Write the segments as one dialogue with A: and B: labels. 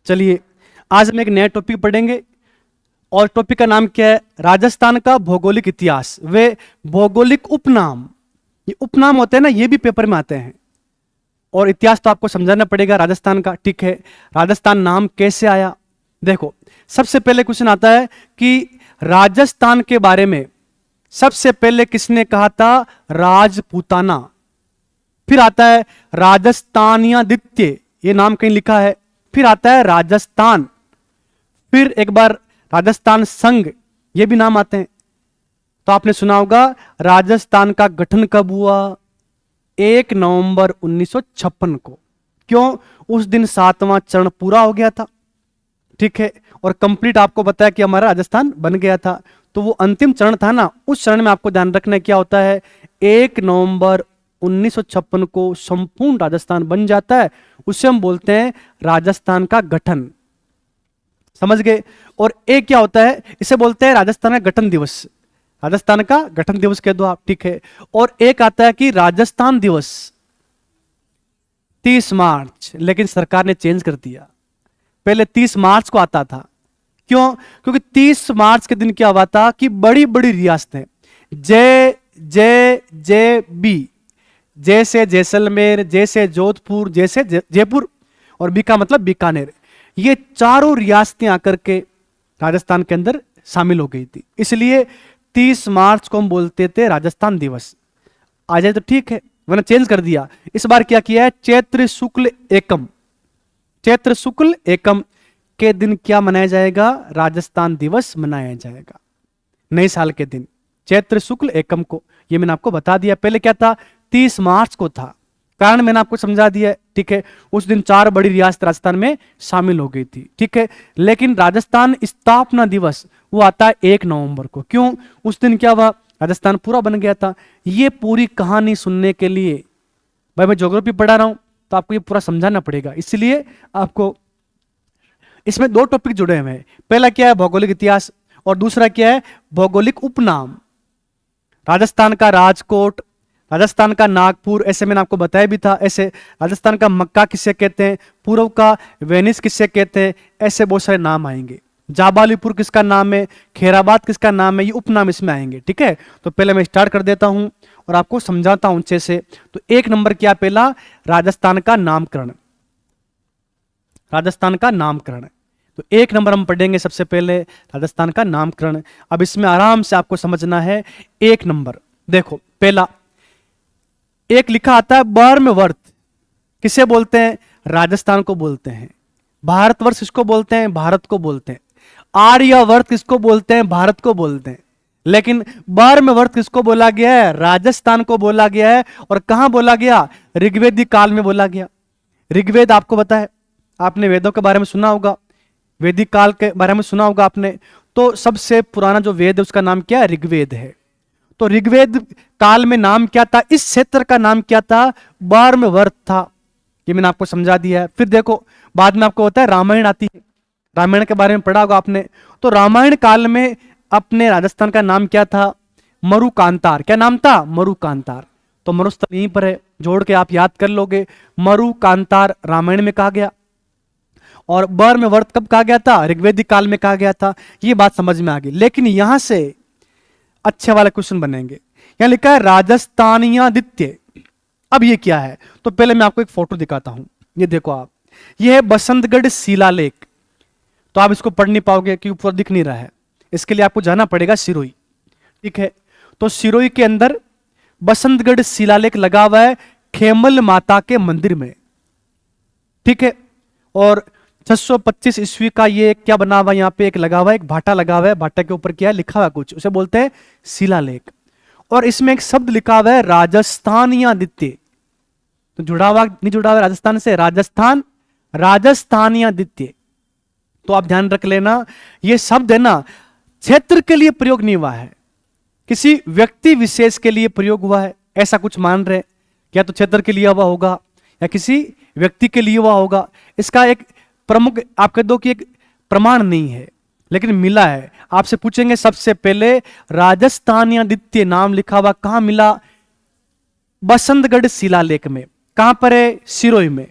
A: चलिए आज हम एक नया टॉपिक पढ़ेंगे और टॉपिक का नाम क्या है? राजस्थान का भौगोलिक इतिहास। वे भौगोलिक उपनाम, ये उपनाम होते हैं ना, ये भी पेपर में आते हैं और इतिहास तो आपको समझाना पड़ेगा राजस्थान का। ठीक है, राजस्थान नाम कैसे आया? देखो, सबसे पहले क्वेश्चन आता है कि राजस्थान के बारे में सबसे पहले किसने कहा था? राजपूताना। फिर आता है राजस्थानियादित्य, ये नाम कहीं लिखा है। फिर आता है राजस्थान, फिर एक बार राजस्थान संघ, ये भी नाम आते हैं। तो आपने सुना होगा राजस्थान का गठन कब हुआ? 1 नवंबर 1956 को। क्यों? उस दिन 7वां चरण पूरा हो गया था। ठीक है, और कंप्लीट आपको बताया कि हमारा राजस्थान बन गया था। तो वो अंतिम चरण था ना, उस चरण में आपको ध्यान रखना क्या होता है? 1 नवंबर 1956 को संपूर्ण राजस्थान बन जाता है, उसे हम बोलते हैं राजस्थान का गठन। समझ गए? और एक क्या होता है, इसे बोलते हैं राजस्थान का गठन दिवस। राजस्थान का गठन दिवस कह दो आप। ठीक है, और एक आता है कि राजस्थान दिवस 30 मार्च, लेकिन सरकार ने चेंज कर दिया। पहले 30 मार्च को आता था। क्यों? क्योंकि 30 मार्च के दिन क्या हुआ था कि बड़ी बड़ी रियासतें, जे जे जे बी, जैसे जैसलमेर, जैसे जोधपुर, जैसे जयपुर, और बीका मतलब बीकानेर, ये चारों रियासतें आकर के राजस्थान के अंदर शामिल हो गई थी। इसलिए 30 मार्च को हम बोलते थे राजस्थान दिवस। आ जाए तो ठीक है, वरना चेंज कर दिया। इस बार क्या किया है? चैत्र शुक्ल एकम, चैत्र शुक्ल एकम के दिन क्या मनाया जाएगा? राजस्थान दिवस मनाया जाएगा, नए साल के दिन, चैत्र शुक्ल एकम को। ये मैंने आपको बता दिया। पहले क्या था? 30 मार्च को था, कारण मैंने आपको समझा दिया। ठीक है, उस दिन 4 बड़ी रियासत राजस्थान में शामिल हो गई थी। ठीक है, लेकिन राजस्थान स्थापना दिवस वो आता है 1 नवंबर को। क्यों? उस दिन क्या हुआ? राजस्थान पूरा बन गया था। ये पूरी कहानी सुनने के लिए, भाई मैं ज्योग्राफी पढ़ा रहा हूं तो आपको ये पूरा समझाना पड़ेगा, इसलिए आपको इसमें 2 टॉपिक जुड़े हुए हैं। पहला क्या है? भौगोलिक इतिहास, और दूसरा क्या है? भौगोलिक उपनाम। राजस्थान का राजकोट, राजस्थान का नागपुर, ऐसे मैंने आपको बताया भी था। ऐसे राजस्थान का मक्का किसे कहते हैं, पूर्व का वेनिस किसे कहते हैं, ऐसे बहुत सारे नाम आएंगे। जाबालीपुर किसका नाम है, खेराबाद किसका नाम है, ये उपनाम इसमें आएंगे। ठीक है, तो पहले मैं स्टार्ट कर देता हूं और आपको समझाता हूं अच्छे से। तो 1 नंबर क्या? पहला राजस्थान का नामकरण, राजस्थान का नामकरण। तो 1 नंबर हम पढ़ेंगे सबसे पहले राजस्थान का नामकरण। अब इसमें आराम से आपको समझना है। 1 नंबर देखो, पहला एक लिखा आता है बर्मवर्त, किसे बोलते हैं? राजस्थान को बोलते हैं। भारतवर्ष किसको बोलते हैं? भारत को बोलते हैं। आर्यवर्त किसको बोलते हैं? भारत को बोलते हैं। लेकिन बर्मवर्त किसको बोला गया है? राजस्थान को बोला गया है। और कहां बोला गया? ऋग्वेदिक काल में बोला गया। ऋग्वेद आपको पता है, आपने वेदों के बारे में सुना होगा, वैदिक काल के बारे में सुना होगा आपने। तो सबसे पुराना जो वेद है उसका नाम क्या है? ऋग्वेद है। तो ऋग्वेद काल में नाम क्या था? इस क्षेत्र का नाम क्या था? बर्मवर्त था। ये मैंने आपको समझा दिया है। फिर देखो, बाद में आपको होता है रामायण आती है, रामायण के बारे में पढ़ा होगा आपने। तो रामायण काल में अपने राजस्थान का नाम क्या था? मरुकांतार। क्या नाम था? मरुकांतार। तो मरुस्थल यहीं पर है, जोड़ के आप याद कर लोगे। मरुकांतार रामायण में कहा गया, और बर्मवर्त कब कहा गया था? ऋग्वेदिक काल में कहा गया था। ये बात समझ में आ गई। लेकिन यहां से अच्छे वाले क्वेश्चन बनेंगे। यहां लिखा है राजस्थानियादित्य। अब ये क्या है? तो पहले मैं आपको एक फोटो दिखाता हूं। ये देखो आप, ये है बसंतगढ़ शिलालेख। तो आप इसको पढ़ नहीं पाओगे क्योंकि ऊपर दिख नहीं रहा है। इसके लिए आपको जाना पड़ेगा सिरोही। ठीक है, तो सिरोही के अंदर बसंतगढ़ शिलालेख लगा हुआ है, खेमल माता के मंदिर में। ठीक है, और 625 ईस्वी का ये क्या बना हुआ? यहाँ पे एक लगा हुआ है, एक भाटा लगा हुआ है। भाटा के ऊपर क्या है? लिखा हुआ कुछ, उसे बोलते हैं शिलालेख। और इसमें एक शब्द लिखा हुआ है राजस्थानियादित्य। तो जुड़ा हुआ नहीं जुड़ा हुआ राजस्थान से? राजस्थान, राजस्थानियादित्य। तो आप ध्यान रख लेना, ये शब्द है ना, क्षेत्र के लिए प्रयोग नहीं हुआ है, किसी व्यक्ति विशेष के लिए प्रयोग हुआ है, ऐसा कुछ मान रहे। क्या तो क्षेत्र के लिए हुआ होगा या किसी व्यक्ति के लिए हुआ होगा। इसका एक प्रमुख आप कह दो कि एक प्रमाण नहीं है, लेकिन मिला है। आपसे पूछेंगे सबसे पहले राजस्थानियादित्य नाम लिखा हुआ कहां मिला? बसंतगढ़ शिलालेख में। कहां पर है? सिरोही में।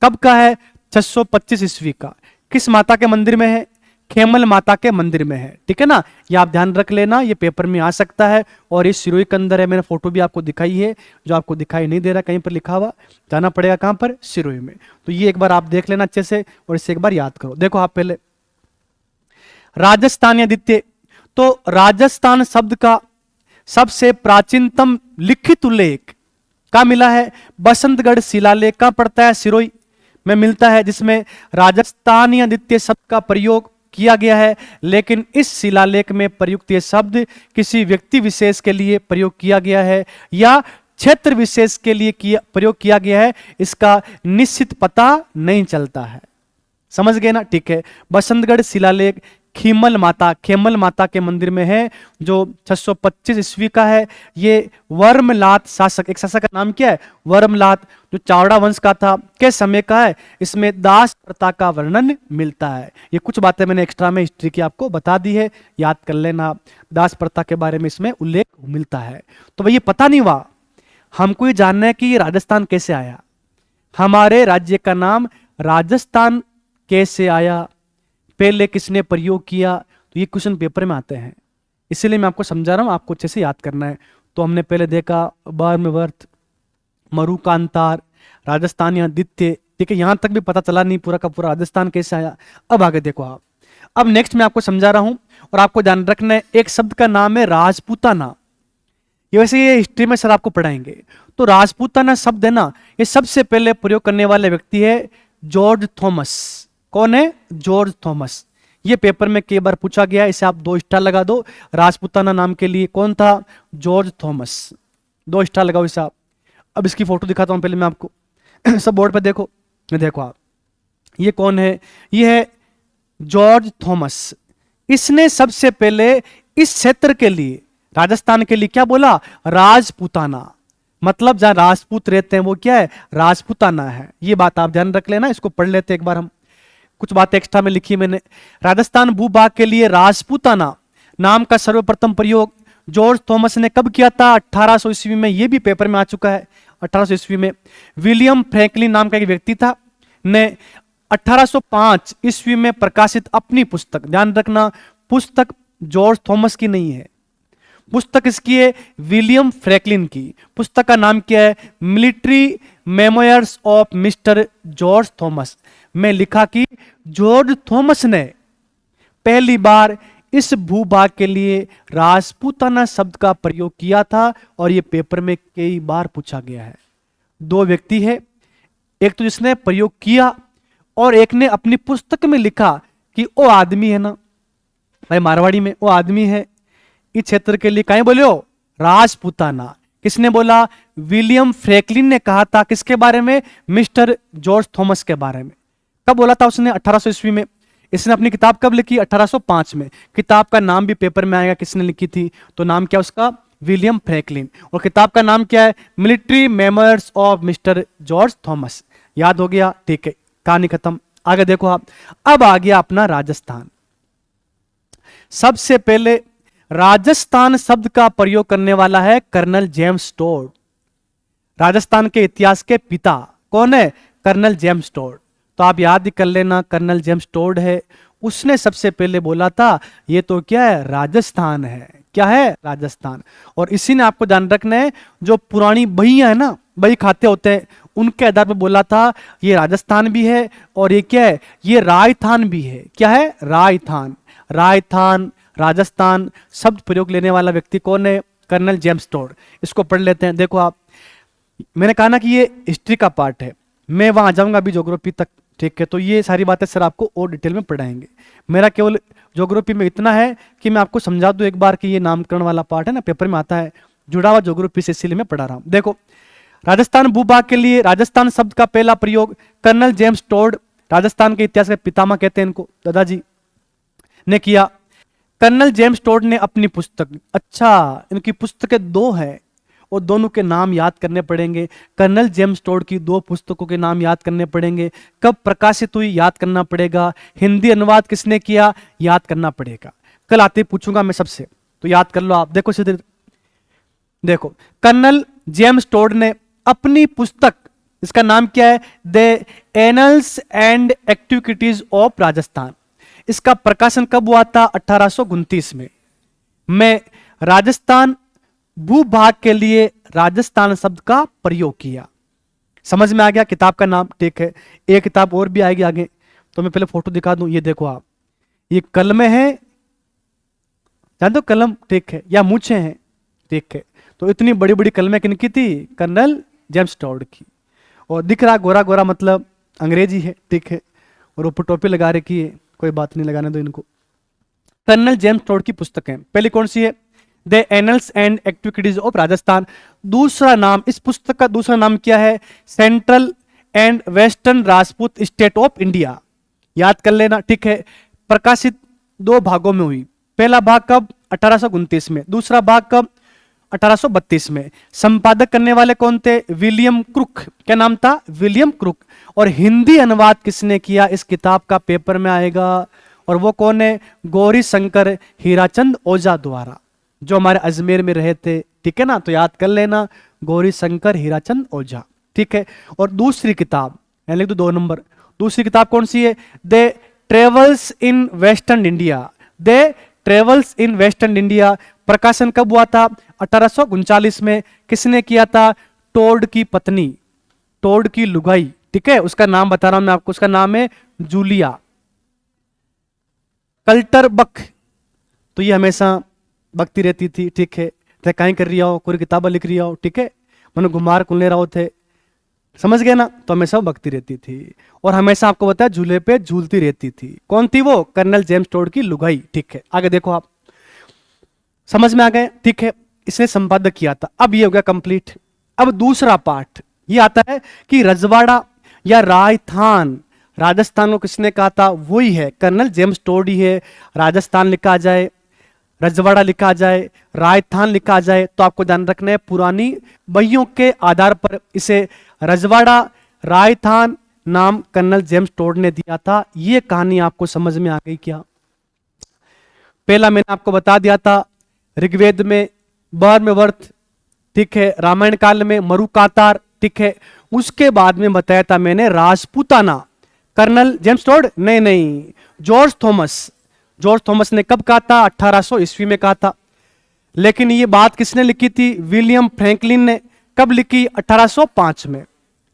A: कब का है? 625 ईस्वी का। किस माता के मंदिर में है? खेमल माता के मंदिर में है। ठीक है ना, ये आप ध्यान रख लेना, ये पेपर में आ सकता है। और ये सिरोही के अंदर है, मैंने फोटो भी आपको दिखाई है, जो आपको दिखाई नहीं दे रहा कहीं पर लिखा हुआ, जाना पड़ेगा कहां पर? सिरोही में। तो ये एक बार आप देख लेना अच्छे से और इसे एक बार याद करो। देखो आप पहले राजस्थान या द्वितीय, तो राजस्थान शब्द का सबसे प्राचीनतम लिखित उल्लेख का मिला है बसंतगढ़ शिलालेख का पड़ता है, सिरोही में मिलता है, जिसमें राजस्थान या द्वितीय शब्द का प्रयोग किया गया है। लेकिन इस शिलालेख में प्रयुक्त ये शब्द किसी व्यक्ति विशेष के लिए प्रयोग किया गया है या क्षेत्र विशेष के लिए प्रयोग किया गया है, इसका निश्चित पता नहीं चलता है। समझ गए ना? ठीक है। बसंतगढ़ शिलालेख खेमल माता के मंदिर में है, जो 625 ईस्वी का है। ये वर्मलात शासक, एक शासक का नाम क्या है? वर्मलात, जो चावड़ा वंश का था, के समय का है। इसमें दास प्रथा का वर्णन मिलता है। ये कुछ बातें मैंने एक्स्ट्रा में हिस्ट्री की आपको बता दी है, याद कर लेना। दास प्रथा के बारे में इसमें उल्लेख मिलता है। तो भाई ये पता नहीं हुआ, हमको ये जानना है कि ये राजस्थान कैसे आया, हमारे राज्य का नाम राजस्थान कैसे आया, पहले किसने प्रयोग किया। तो ये क्वेश्चन पेपर में आते हैं, इसीलिए मैं आपको समझा रहा हूं, आपको अच्छे से याद करना है। तो हमने पहले देखा बर्मवर्थ, मरुकांतार, राजस्थान या द्वितीय। ठीक है, यहां तक भी पता चला नहीं पूरा का पूरा राजस्थान कैसे आया। अब आगे देखो आप, अब नेक्स्ट मैं आपको समझा रहा हूं और आपको ध्यान रखना है, एक शब्द का नाम है राजपूताना। ये वैसे ये हिस्ट्री में सर आपको पढ़ाएंगे। तो राजपूताना शब्द है ना, ये सबसे पहले प्रयोग करने वाले व्यक्ति है जॉर्ज थॉमस। कौन है? George Thomas. ये पेपर में कई बार पूछा गया है, इसे आप 2 स्टार लगा दो। राजपूताना नाम के लिए कौन था? George Thomas. 2 स्टार लगाओ इसे आप। अब इसकी फोटो दिखाता हूं पहले मैं आपको सब बोर्ड पे देखो, देखो आप, ये कौन है? ये है जॉर्ज थॉमस। इसने सबसे पहले इस क्षेत्र के लिए, राजस्थान के लिए क्या बोला? राजपूताना। मतलब जहां राजपूत रहते हैं वो क्या है? राजपूताना है। ये बात आप ध्यान रख लेना। इसको पढ़ लेते एक बार हम, कुछ बातें एक्स्ट्रा में लिखी मैंने। राजस्थान भूभाग के लिए राजपूताना नाम का सर्वप्रथम प्रयोग जॉर्ज थॉमस ने कब किया था? 1800 ईस्वी में। यह भी पेपर में आ चुका है। 1800 ईस्वी में विलियम फ्रैंकलिन नाम का एक व्यक्ति था, ने 1805 ईस्वी में प्रकाशित अपनी पुस्तक, ध्यान रखना पुस्तक जॉर्ज थॉमस की नहीं है, पुस्तक इसकी है विलियम फ्रैंकलिन की। पुस्तक का नाम क्या है? Military memoirs of mister George Thomas. में लिखा कि जॉर्ज थॉमस ने पहली बार इस भूभाग के लिए राजपूताना शब्द का प्रयोग किया था, और यह पेपर में कई बार पूछा गया है। 2 व्यक्ति है, एक तो जिसने प्रयोग किया और एक ने अपनी पुस्तक में लिखा कि वो आदमी है ना भाई, मारवाड़ी में वो आदमी है इस क्षेत्र के लिए, कहीं बोले हो? राजपूताना। किसने बोला? विलियम फ्रैंकलिन ने कहा था। किसके बारे में? मिस्टर जॉर्ज थॉमस के बारे में। कब बोला था उसने? 1800 ईस्वी में। इसने अपनी किताब कब लिखी? 1805 में। किताब का नाम भी पेपर में आएगा, किसने लिखी थी? तो नाम क्या उसका? William Franklin. और किताब का नाम क्या है? Military memoirs of mister George Thomas. याद हो गया? ठीक है, कहानी खत्म। आगे देखो आप, अब आ गया अपना राजस्थान। सबसे पहले राजस्थान शब्द का प्रयोग करने वाला है कर्नल जेम्स टोड। राजस्थान के इतिहास के पिता कौन है? Colonel James Tod. तो आप याद ही कर लेना, कर्नल जेम्स टोड है, उसने सबसे पहले बोला था ये तो क्या है? राजस्थान है। क्या है? राजस्थान। और इसी ने आपको ध्यान रखना है, जो पुरानी बहियां है ना, बही खाते होते हैं, उनके आधार पर बोला था ये राजस्थान भी है और ये क्या है? ये राजस्थान भी है। क्या है? राजस्थान। राजस्थान, राजस्थान शब्द प्रयोग लेने वाला व्यक्ति कौन है? Colonel James Tod. इसको पढ़ लेते हैं। देखो आप, मैंने कहा ना कि ये हिस्ट्री का पार्ट है, मैं वहां आ जाऊंगा अभी ज्योग्राफी तक। ठीक है, तो ये सारी बातें सर आपको और डिटेल में पढ़ाएंगे। मेरा केवल ज्योग्राफी में इतना है कि मैं आपको समझा दूं एक बार कि ये नामकरण वाला पार्ट है ना, पेपर में आता है, जुड़ा हुआ ज्योग्राफी से, इसीलिए मैं पढ़ा रहा हूं। देखो, राजस्थान भूभाग के लिए राजस्थान शब्द का पहला प्रयोग कर्नल जेम्स टोड, राजस्थान के इतिहास के पितामह कहते हैं इनको, दादाजी, ने किया। कर्नल जेम्स टोड ने अपनी पुस्तक, अच्छा इनकी पुस्तकें 2 हैं और दोनों के नाम याद करने पड़ेंगे। कर्नल जेम्स टोड की 2 पुस्तकों के नाम याद करने पड़ेंगे। कब प्रकाशित हुई याद करना पड़ेगा। हिंदी अनुवाद किसने किया याद करना पड़ेगा। कल आते पूछूंगा मैं सबसे, तो याद कर लो आप। देखो सीधे देखो, कर्नल जेम्स टोड ने अपनी पुस्तक इसका नाम क्या है? The annuls and activities of Rajasthan. इसका प्रकाशन कब हुआ था? 1829 में। मैं राजस्थान भूभाग के लिए राजस्थान शब्द का प्रयोग किया। समझ में आ गया किताब का नाम? ठीक है, एक किताब और भी आएगी आगे, तो मैं पहले फोटो दिखा दूं। ये देखो आप, ये कलमें हैं, जान दो कलम, ठीक है, या मूछें हैं, ठीक है। तो इतनी बड़ी बड़ी कलमें किनकी थी? कर्नल जेम्स टॉड की। और दिख रहा गोरा गोरा मतलब अंग्रेजी है, ठीक है, और ऊपर टोपी लगा रखी है, कोई बात नहीं, लगाने दो इनको। कर्नल जेम्स टॉड की पुस्तक है। पहली कौन सी है? The annuls and activities of Rajasthan. दूसरा नाम, इस पुस्तक का दूसरा नाम क्या है? Central and western Rajput state of India. याद कर लेना, ठीक है। प्रकाशित 2 भागों में हुई। पहला भाग कब? 1829 में। दूसरा भाग कब? 1832 में। संपादक करने वाले कौन थे? William Crooke. क्या नाम था? William Crooke. और हिंदी अनुवाद किसने किया इस किताब का? पेपर में आएगा, और वो कौन है? गौरी शंकर हीराचंद ओझा द्वारा, जो हमारे अजमेर में रहे थे, ठीक है ना। तो याद कर लेना, गौरी शंकर हीराचंद ओझा, ठीक है। और दूसरी किताब, लिख दो 2 नंबर, दूसरी किताब कौन सी है? The travels in western India. The travels in western India. प्रकाशन कब हुआ था? 1839 में। किसने किया था? टोड की पत्नी, टोड की लुगाई, ठीक है। उसका नाम बता रहा हूं मैं आपको, उसका नाम है जूलिया कल्टर बक। तो ये हमेशा बकती रहती थी, ठीक है। कहीं कर रही हो, कोई किताबें लिख रही हो, ठीक है, मैंने घुमार कुलने रहो थे, समझ गए ना। तो हमेशा बकती रहती थी, और हमेशा आपको बताया झूले पे झूलती रहती थी। कौन थी वो? कर्नल जेम्स टोड की लुगाई, ठीक है। आगे देखो आप, समझ में आ गए, ठीक है। इसने संपादक किया था। अब ये हो गया कंप्लीट। अब दूसरा पार्ट ये आता है कि रजवाड़ा या राजस्थान, राजस्थान को किसने कहा था? वही है, कर्नल जेम्स टोड ही है। राजस्थान लिखा जाए, रजवाड़ा लिखा जाए, राजस्थान लिखा जाए, तो आपको ध्यान रखना है पुरानी बहियों के आधार पर इसे रजवाड़ा, राजस्थान नाम कर्नल जेम्स टोड ने दिया था। यह कहानी आपको समझ में आ गई क्या? पहला मैंने आपको बता दिया था, ऋग्वेद में बर्मवर्थ, ठीक है, रामायण काल में मरुकातार, ठीक है। उसके बाद में बताया था मैंने राजपूताना। कर्नल जेम्स टोड नहीं नहीं, जॉर्ज थॉमस। जॉर्ज थॉमस ने कब कहा था? 1800 ईस्वी में कहा था। लेकिन ये बात किसने लिखी थी? विलियम फ्रैंकलिन ने। कब लिखी? 1805 में।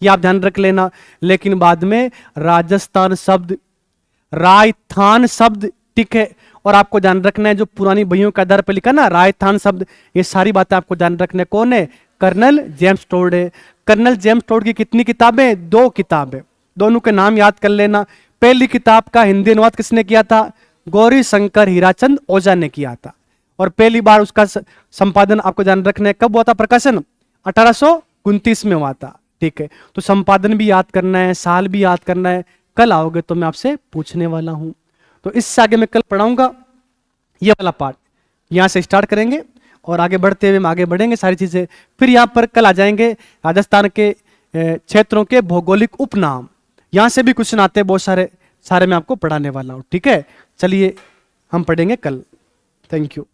A: ये आप ध्यान रख लेना। लेकिन बाद में राजस्थान शब्द, राजस्थान शब्द, ठीक है, और आपको ध्यान रखना है जो पुरानी बहियों के आधार पर लिखा ना राजस्थान शब्द, ये सारी बातें आपको ध्यान रखना है। कौन है? कर्नल जेम्स टोड है। कर्नल जेम्स टोड की कितनी किताबें? 2 किताबें। दोनों के नाम याद कर लेना। पहली किताब का हिंदी अनुवाद किसने किया था? गौरी शंकर हीराचंद ओझा ने किया था। और पहली बार उसका संपादन आपको ध्यान रखना है कब हुआ था? प्रकाशन 1829 में हुआ था, ठीक है। तो संपादन भी याद करना है, साल भी याद करना है। कल आओगे तो मैं आपसे पूछने वाला हूं। तो इससे आगे मैं कल पढ़ाऊंगा ये वाला पार्ट, यहां से स्टार्ट करेंगे और आगे बढ़ते हुए हम आगे बढ़ेंगे सारी चीजें। फिर यहां पर कल आ जाएंगे राजस्थान के क्षेत्रों के भौगोलिक उपनाम। यहां से भी क्वेश्चन आते हैं बहुत सारे, सारे मैं आपको पढ़ाने वाला हूं, ठीक है। चलिए हम पढ़ेंगे कल। Thank you.